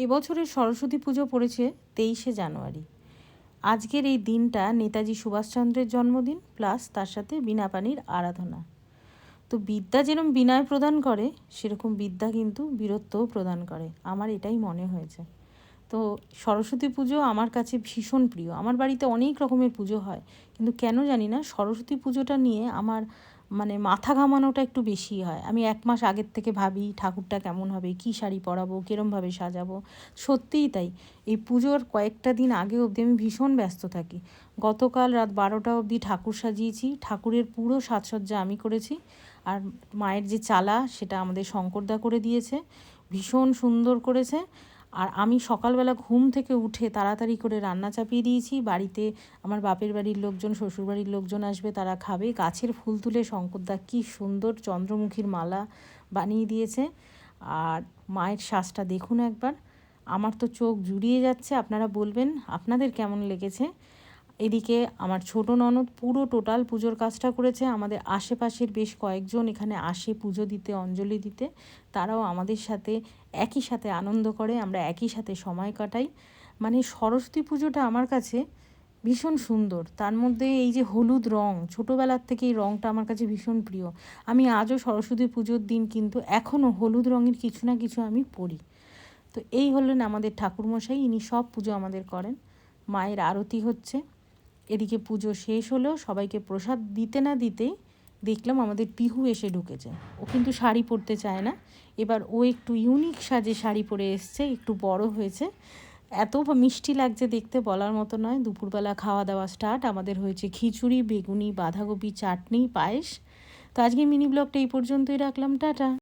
এবছরের সরস্বতী পুজো পড়েছে 23শে জানুয়ারি। আজকের এই দিনটা নেতাজি সুভাষচন্দ্রের জন্মদিন, প্লাস তার সাথে বীণা পাণির আরাধনা। তো বিদ্যা যেরকম বিনয় প্রদান করে, সেরকম বিদ্যা কিন্তু বীরত্বও প্রদান করে, আমার এটাই মনে হয়েছে। তো সরস্বতী পুজো আমার কাছে ভীষণ প্রিয়। আমার বাড়িতে অনেক রকমের পুজো হয়, কিন্তু কেন জানি না সরস্বতী পুজোটা নিয়ে আমার মাথা ঘামানোটা একটু বেশি হয়। আমি 1 মাস আগের থেকে ভাবি ঠাকুরটা কেমন হবে, কী শাড়ি পরাবো, কীরমভাবে সাজাবো। সত্যিই তাই, এই পুজোর কয়েকটা দিন আগে অবধি আমি ভীষণ ব্যস্ত থাকি। গতকাল রাত 12টা অবধি ঠাকুর সাজিয়েছি, ঠাকুরের পুরো সাজসজ্জা আমি করেছি। আর মায়ের যে চালা, সেটা আমাদের শঙ্করদা করে দিয়েছে, ভীষণ সুন্দর করেছে। আর আমি সকালবেলা ঘুম থেকে উঠে তাড়াতাড়ি করে রান্না চাপিয়ে দিয়েছি। বাড়িতে আমার বাপের বাড়ির লোকজন, শ্বশুরবাড়ির লোকজন আসবে, তারা খাবে। গাছের ফুল তুলে শঙ্করদা কী সুন্দর চন্দ্রমুখীর মালা বানিয়ে দিয়েছে। আর মায়ের সাজটা দেখুন একবার, আমার তো চোখ জুড়িয়ে যাচ্ছে। আপনারা বলবেন আপনাদের কেমন লেগেছে। এদিকে আমার ছোট ননদ পুরো টোটাল পুজোর কাজটা করেছে। আমাদের আশেপাশের বেশ কয়েকজন এখানে আসে পুজো দিতে, অঞ্জলি দিতে, তারাও আমাদের সাথে একই সাথে আনন্দ করে, আমরা একই সাথে সময় কাটাই। সরস্বতী পুজোটা আমার কাছে ভীষণ সুন্দর। তার মধ্যে এই যে হলুদ রং, ছোটোবেলার থেকে এই রঙটা আমার কাছে ভীষণ প্রিয়। আমি আজও সরস্বতী পুজোর দিন কিন্তু এখনও হলুদ রঙের কিছু না কিছু আমি পরি। তো এই হলেন আমাদের ঠাকুরমশাই, ইনি সব পুজো আমাদের করেন। মায়ের আরতি হচ্ছে, এদিকে পুজো শেষ হলেও সবাইকে প্রসাদ দিতে না দিতেই দেখলাম আমাদের পিহু এসে ঢুকেছে। ও কিন্তু শাড়ি পরতে চায় না, এবার ও একটু ইউনিক সাজে শাড়ি পরে এসছে, একটু বড় হয়েছে। এত মিষ্টি লাগছে দেখতে, বলার মতো নয়। দুপুরবেলা খাওয়া দাওয়া স্টার্ট। আমাদের হয়েছে খিচুড়ি, বেগুনি, বাঁধাকপি, চাটনি, পায়েস। তো আজকে মিনি ব্লগটা এই পর্যন্তই রাখলাম, টাটা।